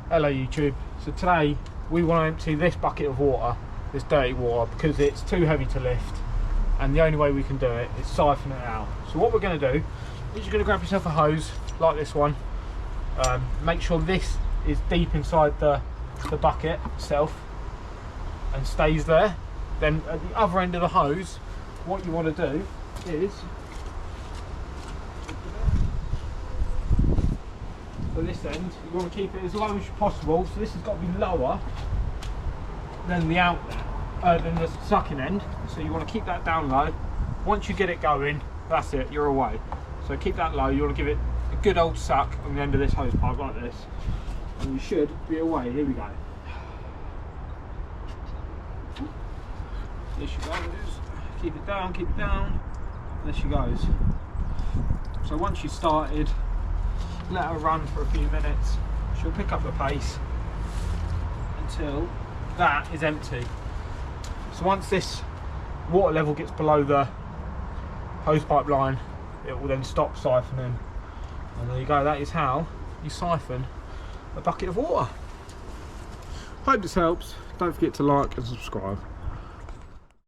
Hello YouTube. So today we want to empty this bucket of water, this dirty water, because it's too heavy to lift, and the only way we can do it is siphon it out. So what we're going to do is you're going to grab yourself a hose like this one. Make sure this is deep inside the bucket itself and stays there. Then at the other end of the hose, what you want to do is, for this end, you want to keep it as low as possible. So this has got to be lower than the than the sucking end. So you want to keep that down low. Once you get it going, that's it, you're away. So keep that low. You want to give it a good old suck on the end of this hose pipe like this, and you should be away. Here we go. There she goes. Keep it down, keep it down. There she goes. So once you started, let her run for a few minutes. She'll pick up the pace until that is empty. So once this water level gets below the hose pipe line, it will then stop siphoning. And there you go, that is how you siphon a bucket of water. Hope this helps. Don't forget to like and subscribe.